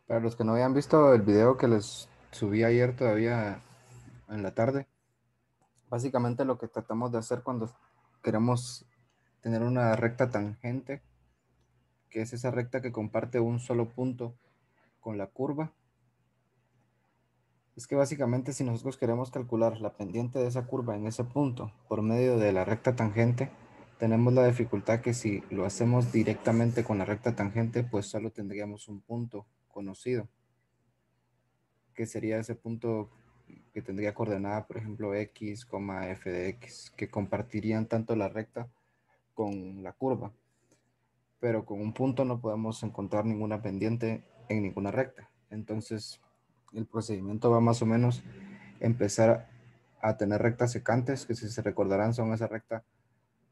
Para los que no habían visto el video que les subí ayer todavía en la tarde, básicamente lo que tratamos de hacer cuando queremos tener una recta tangente, que es esa recta que comparte un solo punto con la curva, es que básicamente si nosotros queremos calcular la pendiente de esa curva en ese punto por medio de la recta tangente, tenemos la dificultad que si lo hacemos directamente con la recta tangente, pues solo tendríamos un punto conocido, que sería ese punto que tendría coordenada, por ejemplo, x, f de x, que compartirían tanto la recta con la curva, pero con un punto no podemos encontrar ninguna pendiente en ninguna recta. Entonces, el procedimiento va más o menos empezar a tener rectas secantes, que si se recordarán son esa recta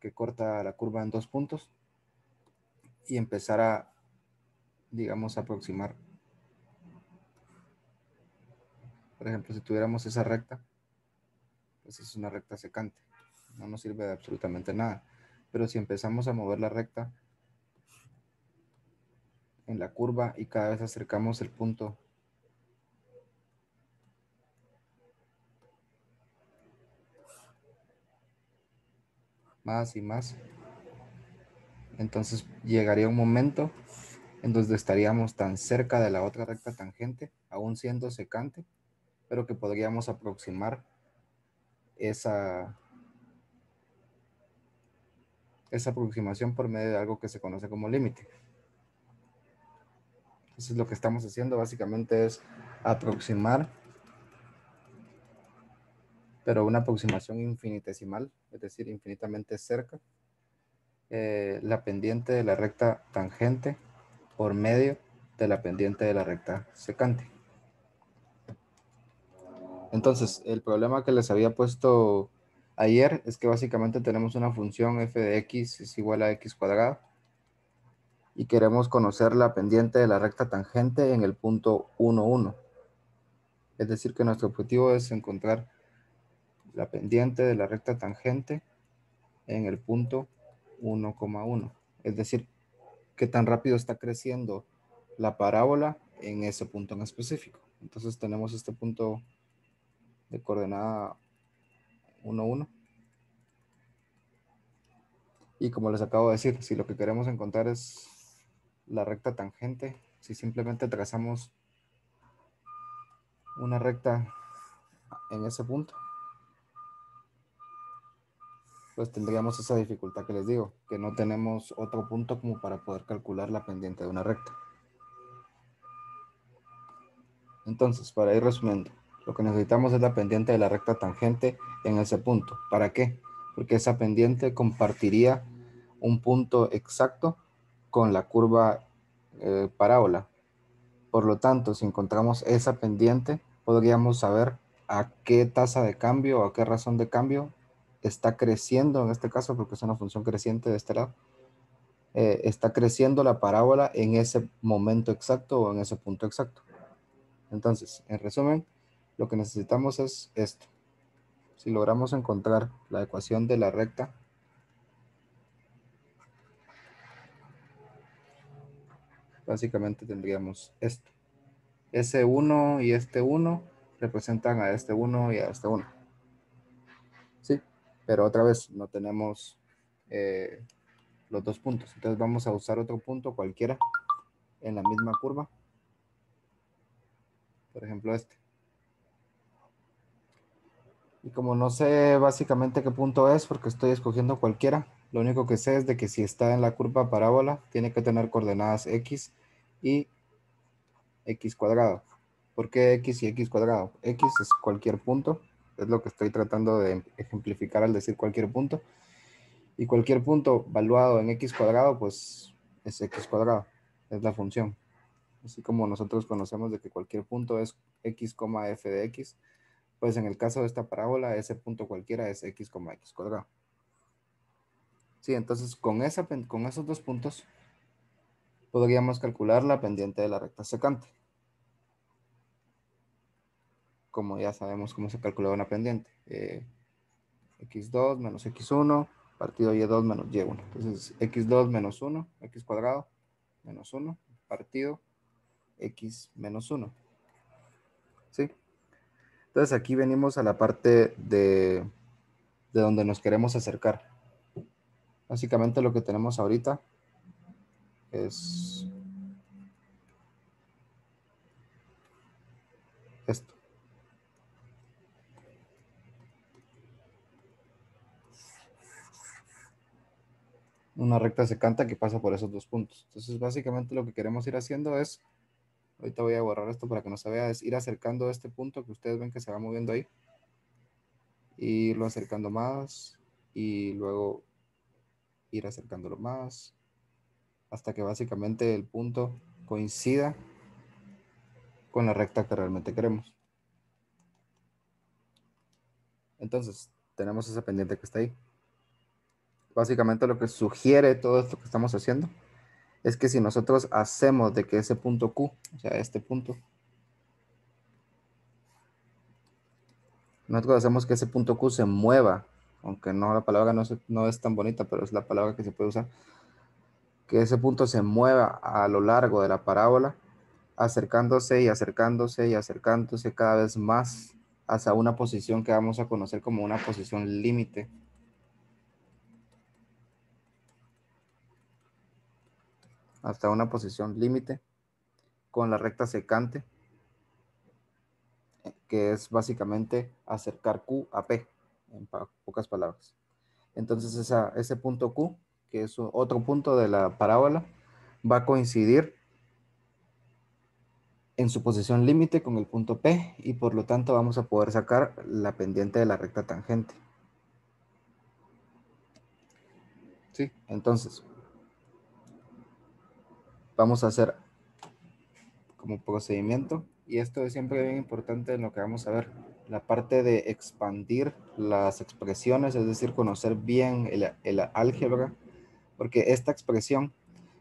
que corta la curva en dos puntos, y empezar a, digamos, aproximar. Por ejemplo, si tuviéramos esa recta, pues es una recta secante, no nos sirve de absolutamente nada. Pero si empezamos a mover la recta en la curva y cada vez acercamos el punto más y más, entonces llegaría un momento en donde estaríamos tan cerca de la otra recta tangente, aún siendo secante, pero que podríamos aproximar esa, esa aproximación por medio de algo que se conoce como límite. Entonces lo que estamos haciendo básicamente es aproximar, pero una aproximación infinitesimal, es decir, infinitamente cerca, la pendiente de la recta tangente por medio de la pendiente de la recta secante. Entonces, el problema que les había puesto ayer es que básicamente tenemos una función f de x es igual a x cuadrado y queremos conocer la pendiente de la recta tangente en el punto 1, 1. Es decir, que nuestro objetivo es encontrar la pendiente de la recta tangente en el punto 1,1. Es decir, qué tan rápido está creciendo la parábola en ese punto en específico. Entonces tenemos este punto de coordenada 1, 1. Y como les acabo de decir, si lo que queremos encontrar es la recta tangente, si simplemente trazamos una recta en ese punto, pues tendríamos esa dificultad que les digo, que no tenemos otro punto como para poder calcular la pendiente de una recta. Entonces, para ir resumiendo, lo que necesitamos es la pendiente de la recta tangente en ese punto. ¿Para qué? Porque esa pendiente compartiría un punto exacto con la curva parábola. Por lo tanto, si encontramos esa pendiente, podríamos saber a qué tasa de cambio o a qué razón de cambio está creciendo, en este caso, porque es una función creciente de este lado, está creciendo la parábola en ese momento exacto o en ese punto exacto. Entonces, en resumen, lo que necesitamos es esto. Si logramos encontrar la ecuación de la recta, básicamente tendríamos esto. Ese 1 y este 1 representan a este 1 y a este 1. Sí, pero otra vez no tenemos los dos puntos. Entonces vamos a usar otro punto cualquiera en la misma curva. Por ejemplo este. Y como no sé básicamente qué punto es, porque estoy escogiendo cualquiera, lo único que sé es de que si está en la curva parábola, tiene que tener coordenadas x y x cuadrado. ¿Por qué x y x cuadrado? X es cualquier punto, es lo que estoy tratando de ejemplificar al decir cualquier punto. Y cualquier punto valuado en x cuadrado, pues es x cuadrado, es la función. Así como nosotros conocemos de que cualquier punto es x, f de x, pues en el caso de esta parábola, ese punto cualquiera es x, x cuadrado. Sí, entonces con esos dos puntos podríamos calcular la pendiente de la recta secante. Como ya sabemos cómo se calcula una pendiente. X2 menos X1 partido Y2 menos Y1. Entonces X2 menos 1, X cuadrado menos 1 partido x menos 1. ¿Sí? Entonces aquí venimos a la parte de donde nos queremos acercar. Básicamente lo que tenemos ahorita es esto. Una recta secante que pasa por esos dos puntos. Entonces básicamente lo que queremos ir haciendo es, ahorita voy a borrar esto para que no se vea, es ir acercando este punto que ustedes ven que se va moviendo ahí. Y irlo acercando más y luego ir acercándolo más hasta que básicamente el punto coincida con la recta que realmente queremos. Entonces, tenemos esa pendiente que está ahí. Básicamente lo que sugiere todo esto que estamos haciendo es que si nosotros hacemos de que ese punto Q, o sea, este punto, nosotros hacemos que ese punto Q se mueva, aunque no, la palabra no es tan bonita, pero es la palabra que se puede usar, que ese punto se mueva a lo largo de la parábola, acercándose y acercándose y acercándose cada vez más hacia una posición que vamos a conocer como una posición límite. Hasta una posición límite con la recta secante, que es básicamente acercar Q a P, en pocas palabras. Entonces ese punto Q, que es otro punto de la parábola, va a coincidir en su posición límite con el punto P y por lo tanto vamos a poder sacar la pendiente de la recta tangente. ¿Sí? Entonces, vamos a hacer como procedimiento, y esto es siempre bien importante en lo que vamos a ver, la parte de expandir las expresiones, es decir, conocer bien el álgebra, porque esta expresión,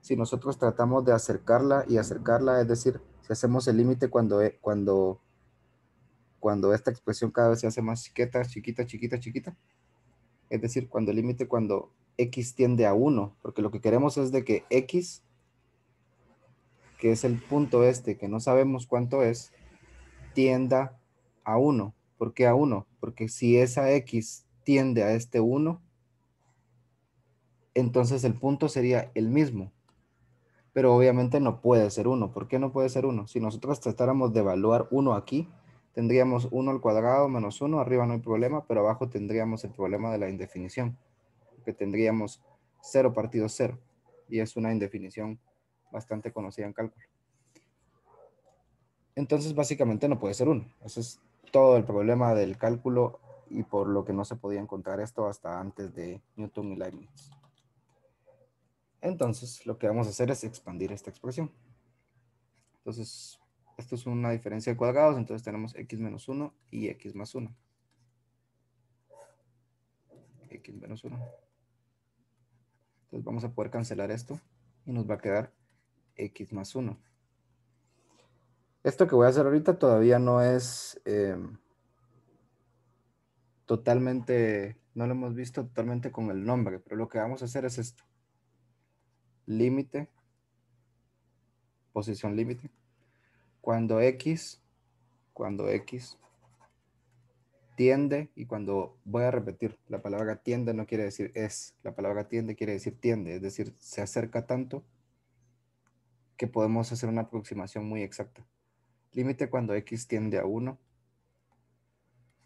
si nosotros tratamos de acercarla y acercarla, es decir, si hacemos el límite cuando esta expresión cada vez se hace más chiquita, chiquita, chiquita, chiquita, es decir, cuando el límite, cuando x tiende a 1, porque lo que queremos es de que x, que es el punto este, que no sabemos cuánto es, tienda a 1. ¿Por qué a 1? Porque si esa x tiende a este 1, entonces el punto sería el mismo. Pero obviamente no puede ser 1. ¿Por qué no puede ser 1? Si nosotros tratáramos de evaluar 1 aquí, tendríamos 1 al cuadrado menos 1. Arriba no hay problema, pero abajo tendríamos el problema de la indefinición, que tendríamos 0 partido 0. Y es una indefinición bastante conocida en cálculo. Entonces básicamente no puede ser 1. Ese es todo el problema del cálculo y por lo que no se podía encontrar esto hasta antes de Newton y Leibniz. Entonces lo que vamos a hacer es expandir esta expresión. Entonces esto es una diferencia de cuadrados, entonces tenemos x menos 1 y x más 1. X menos 1. Entonces vamos a poder cancelar esto y nos va a quedar x más 1. Esto que voy a hacer ahorita todavía no es totalmente, no lo hemos visto totalmente con el nombre, pero lo que vamos a hacer es esto. Límite, posición límite. Cuando x tiende, y cuando voy a repetir, la palabra tiende no quiere decir es, la palabra tiende quiere decir tiende, es decir, se acerca tanto que podemos hacer una aproximación muy exacta. Límite cuando x tiende a 1.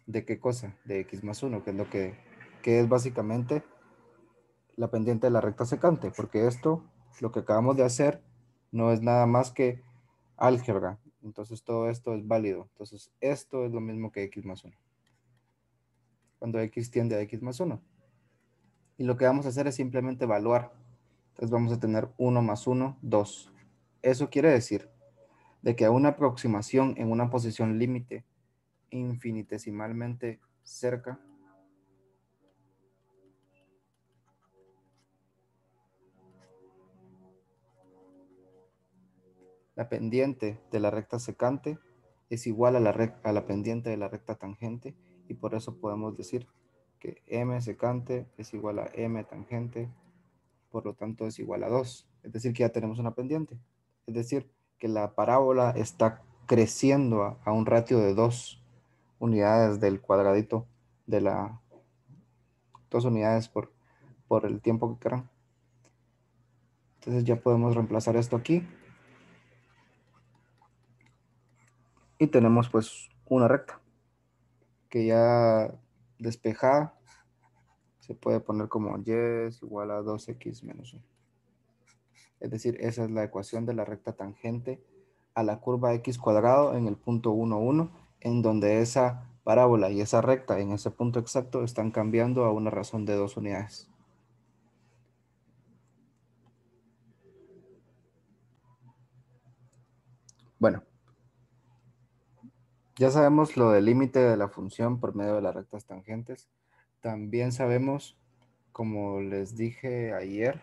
¿De qué cosa? De x más 1, que es lo que es básicamente la pendiente de la recta secante, porque esto, lo que acabamos de hacer, no es nada más que álgebra. Entonces todo esto es válido. Entonces esto es lo mismo que x más 1. Cuando x tiende a x más 1. Y lo que vamos a hacer es simplemente evaluar. Entonces vamos a tener 1 más 1, 2. Eso quiere decir de que a una aproximación en una posición límite infinitesimalmente cerca, la pendiente de la recta secante es igual a la pendiente de la recta tangente, y por eso podemos decir que m secante es igual a m tangente, por lo tanto es igual a 2. Es decir, que ya tenemos una pendiente. Es decir, que la parábola está creciendo a un ratio de 2 unidades del cuadradito de la 2 unidades por el tiempo que quieran. Entonces ya podemos reemplazar esto aquí. Y tenemos pues una recta que ya despejada se puede poner como y es igual a 2x menos 1. Es decir, esa es la ecuación de la recta tangente a la curva x cuadrado en el punto 1, 1, en donde esa parábola y esa recta en ese punto exacto están cambiando a una razón de 2 unidades. Bueno, ya sabemos lo del límite de la función por medio de las rectas tangentes. También sabemos, como les dije ayer,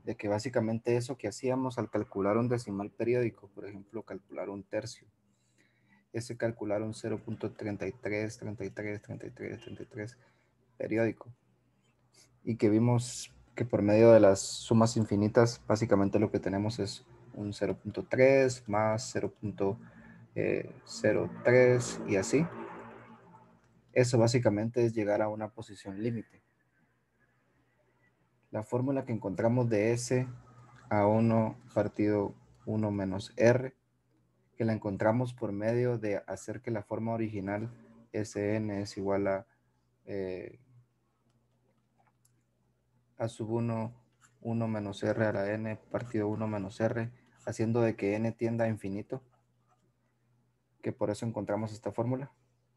de que básicamente eso que hacíamos al calcular un decimal periódico, por ejemplo, calcular un tercio, ese calcular un 0.33, 33, 33, 33 periódico, y que vimos que por medio de las sumas infinitas, básicamente lo que tenemos es un 0.3 más 0.03 y así. Eso básicamente es llegar a una posición límite. La fórmula que encontramos de S a 1 partido 1 menos R, que la encontramos por medio de hacer que la forma original Sn es igual a sub 1, 1 menos R a la n partido 1 menos R, haciendo de que n tienda a infinito, que por eso encontramos esta fórmula.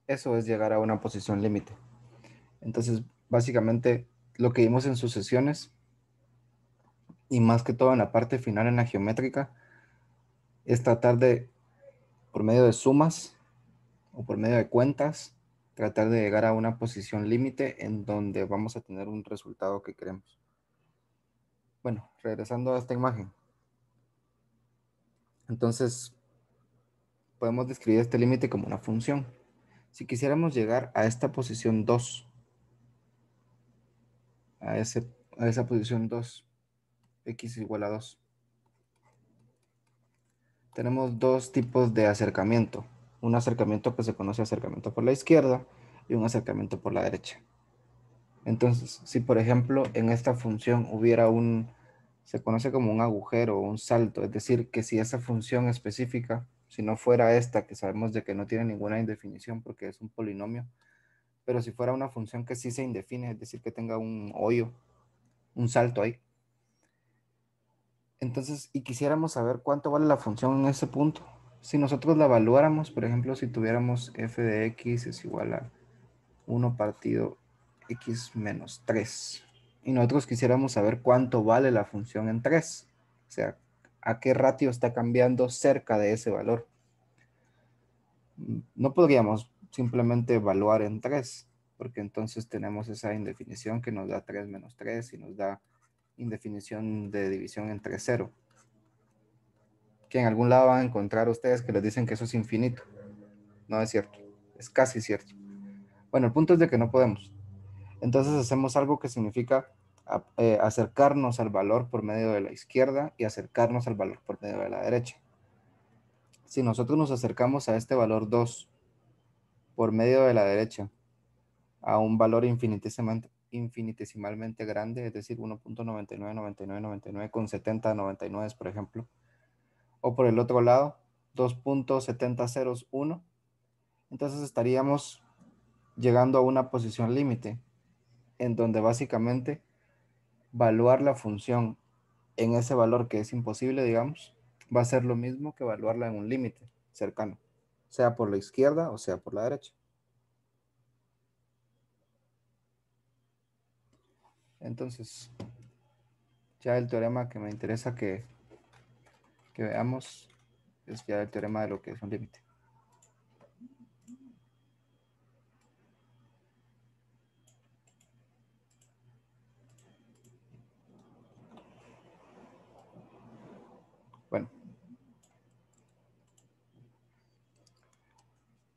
Eso es llegar a una posición límite. Entonces, básicamente, lo que vimos en sucesiones, y más que todo en la parte final en la geométrica, es tratar de, por medio de sumas o por medio de cuentas, tratar de llegar a una posición límite en donde vamos a tener un resultado que queremos. Bueno, regresando a esta imagen. Entonces, podemos describir este límite como una función. Si quisiéramos llegar a esta posición 2, a esa posición 2, x igual a 2, tenemos dos tipos de acercamiento. Un acercamiento que se conoce acercamiento por la izquierda y un acercamiento por la derecha. Entonces, si por ejemplo en esta función hubiera se conoce como un agujero o un salto, es decir, que si esa función específica, si no fuera esta, que sabemos de que no tiene ninguna indefinición porque es un polinomio, pero si fuera una función que sí se indefine, es decir, que tenga un hoyo, un salto ahí, entonces, y quisiéramos saber cuánto vale la función en ese punto, si nosotros la evaluáramos, por ejemplo, si tuviéramos f de x es igual a 1 partido x menos 3, y nosotros quisiéramos saber cuánto vale la función en 3, o sea, a qué ratio está cambiando cerca de ese valor. No podríamos simplemente evaluar en 3, porque entonces tenemos esa indefinición que nos da 3 menos 3 y nos da indefinición de división entre 0, que en algún lado van a encontrar ustedes que les dicen que eso es infinito. No es cierto, es casi cierto. Bueno, el punto es de que no podemos. Entonces hacemos algo que significa acercarnos al valor por medio de la izquierda y acercarnos al valor por medio de la derecha. Si nosotros nos acercamos a este valor 2 por medio de la derecha a un valor infinitesimalmente grande, es decir, 1.999999 con 70 99, por ejemplo, o por el otro lado, 2.7001, entonces estaríamos llegando a una posición límite en donde básicamente evaluar la función en ese valor que es imposible, digamos, va a ser lo mismo que evaluarla en un límite cercano, sea por la izquierda o sea por la derecha. Entonces, ya el teorema que me interesa que veamos es ya el teorema de lo que es un límite. Bueno,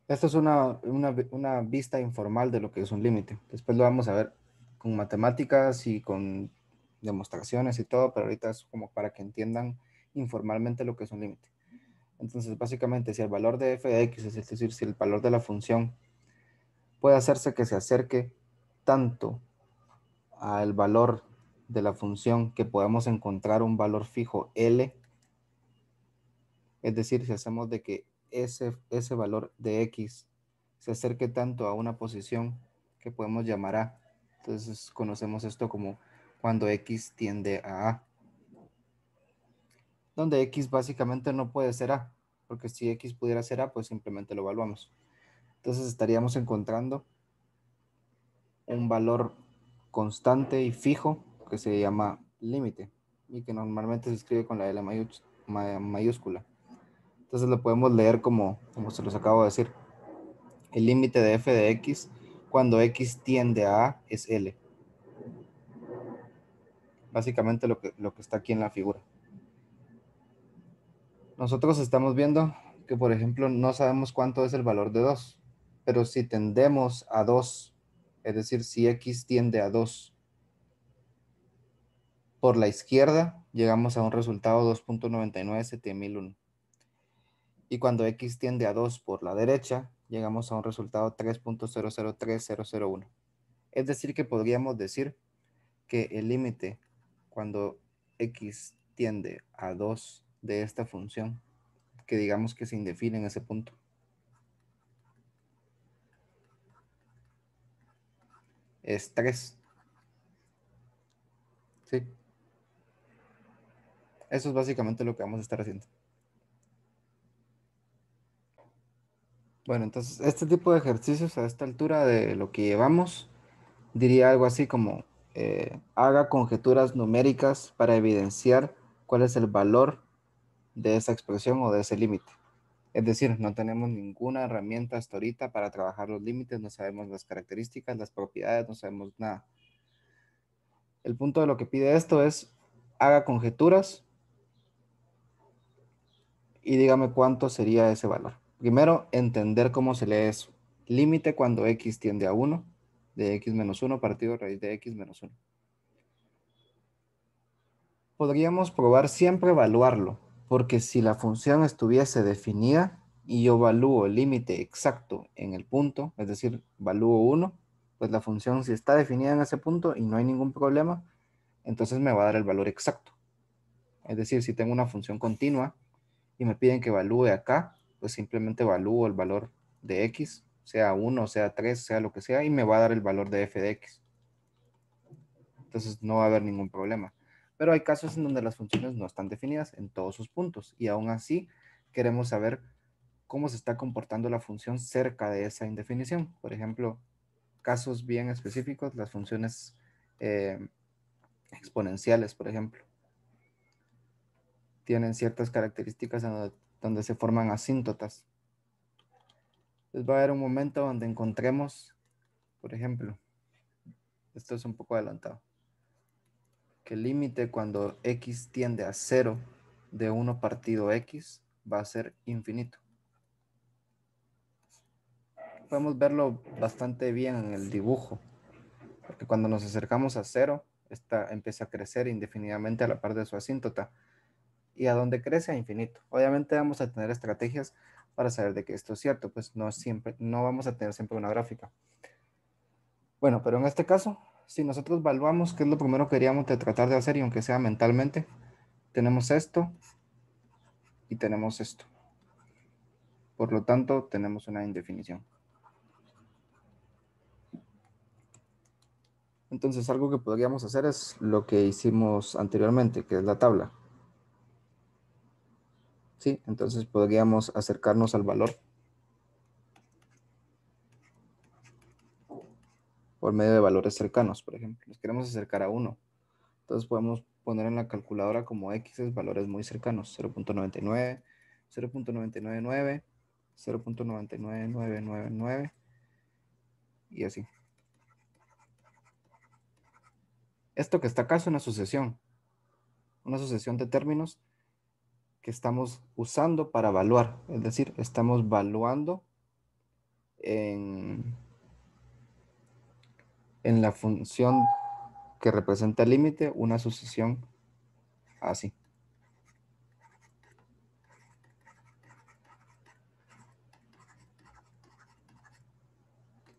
esto es una vista informal de lo que es un límite. Después lo vamos a ver con matemáticas y con demostraciones y todo, pero ahorita es como para que entiendan informalmente lo que es un límite. Entonces, básicamente, si el valor de f de x, es decir, si el valor de la función puede hacerse que se acerque tanto al valor de la función que podamos encontrar un valor fijo L, es decir, si hacemos de que ese valor de x se acerque tanto a una posición que podemos llamar A, entonces conocemos esto como cuando x tiende a A, donde x básicamente no puede ser A, porque si x pudiera ser A, pues simplemente lo evaluamos. Entonces estaríamos encontrando un valor constante y fijo que se llama límite y que normalmente se escribe con la L mayúscula. Entonces lo podemos leer como se los acabo de decir. El límite de f de x cuando x tiende a A es L. Básicamente lo que está aquí en la figura. Nosotros estamos viendo que, por ejemplo, no sabemos cuánto es el valor de 2, pero si tendemos a 2, es decir, si x tiende a 2 por la izquierda, llegamos a un resultado 2.997001. Y cuando x tiende a 2 por la derecha, llegamos a un resultado 3.003001. Es decir, que podríamos decir que el límite cuando x tiende a 2 de esta función, que digamos que se indefine en ese punto, es 3. ¿Sí? Eso es básicamente lo que vamos a estar haciendo. Bueno, entonces este tipo de ejercicios a esta altura de lo que llevamos, diría algo así como haga conjeturas numéricas para evidenciar cuál es el valor de esa expresión o de ese límite. Es decir, no tenemos ninguna herramienta hasta ahorita para trabajar los límites, no sabemos las características, las propiedades, no sabemos nada. El punto de lo que pide esto es haga conjeturas y dígame cuánto sería ese valor. Primero, entender cómo se lee eso. Límite cuando x tiende a 1, de x menos 1 partido raíz de x menos 1. Podríamos probar siempre evaluarlo, porque si la función estuviese definida y yo evalúo el límite exacto en el punto, es decir, evalúo 1, pues la función si está definida en ese punto y no hay ningún problema, entonces me va a dar el valor exacto. Es decir, si tengo una función continua y me piden que evalúe acá, pues simplemente evalúo el valor de x, sea 1, sea 3, sea lo que sea, y me va a dar el valor de f de x. Entonces no va a haber ningún problema. Pero hay casos en donde las funciones no están definidas en todos sus puntos y aún así queremos saber cómo se está comportando la función cerca de esa indefinición. Por ejemplo, casos bien específicos, las funciones exponenciales, por ejemplo, tienen ciertas características donde se forman asíntotas. Entonces va a haber un momento donde encontremos, por ejemplo, esto es un poco adelantado, que el límite cuando x tiende a 0 de 1 partido x va a ser infinito. Podemos verlo bastante bien en el dibujo, porque cuando nos acercamos a 0, esta empieza a crecer indefinidamente a la par de su asíntota, y a donde crece a infinito. Obviamente vamos a tener estrategias para saber de que esto es cierto, pues no vamos a tener siempre una gráfica. Bueno, pero en este caso, si nosotros evaluamos qué es lo primero que queríamos tratar de hacer, y aunque sea mentalmente, tenemos esto y tenemos esto. Por lo tanto, tenemos una indefinición. Entonces, algo que podríamos hacer es lo que hicimos anteriormente, que es la tabla. ¿Sí? Entonces, podríamos acercarnos al valor por medio de valores cercanos, por ejemplo. Nos queremos acercar a 1. Entonces, podemos poner en la calculadora como x valores muy cercanos. 0.99, 0.999, 0.99999 y así. Esto que está acá es una sucesión de términos que estamos usando para evaluar. Es decir, estamos evaluando en la función que representa el límite una sucesión así.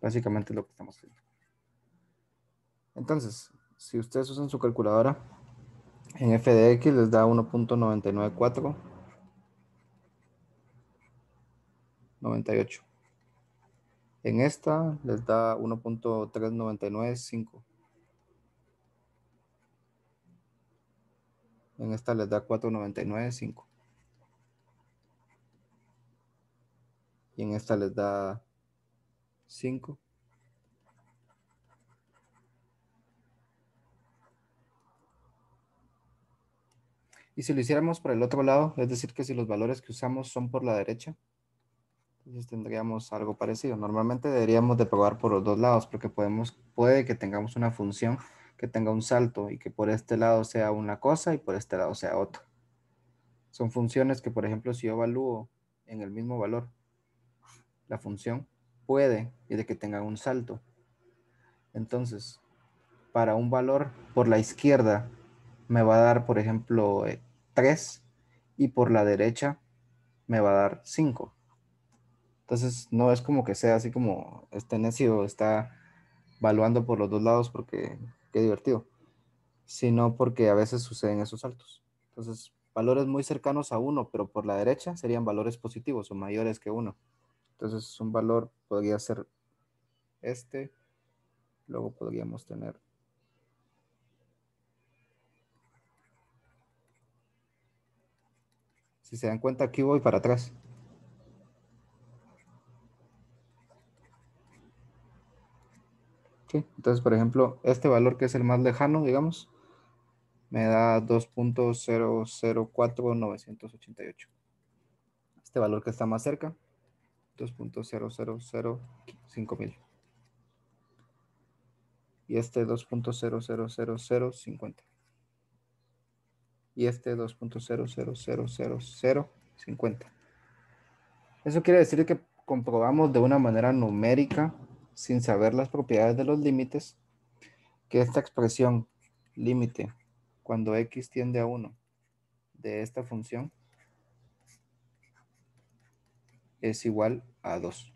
Básicamente es lo que estamos haciendo. Entonces, si ustedes usan su calculadora, en f de x les da 1.99498. En esta les da 1.3995. En esta les da 4.995. Y en esta les da 5. Y si lo hiciéramos por el otro lado, es decir, que si los valores que usamos son por la derecha, entonces tendríamos algo parecido. Normalmente deberíamos de probar por los dos lados, porque puede que tengamos una función que tenga un salto y que por este lado sea una cosa y por este lado sea otra. Son funciones que, por ejemplo, si yo evalúo en el mismo valor la función, puede y de que tenga un salto. Entonces, para un valor por la izquierda me va a dar, por ejemplo, 3 y por la derecha me va a dar 5. Entonces, no es como que sea así como este necio está valuando por los dos lados porque qué divertido, sino porque a veces suceden esos saltos. Entonces, valores muy cercanos a 1, pero por la derecha serían valores positivos o mayores que 1. Entonces, un valor podría ser este, luego podríamos tener. Si se dan cuenta, aquí voy para atrás. ¿Sí? Entonces, por ejemplo, este valor que es el más lejano, digamos, me da 2.004988. Este valor que está más cerca, 2.0005.000. Y este 2.000050. Y este 2.000050. Eso quiere decir que comprobamos de una manera numérica, sin saber las propiedades de los límites, que esta expresión límite cuando x tiende a 1 de esta función es igual a 2.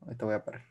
Ahorita voy a parar.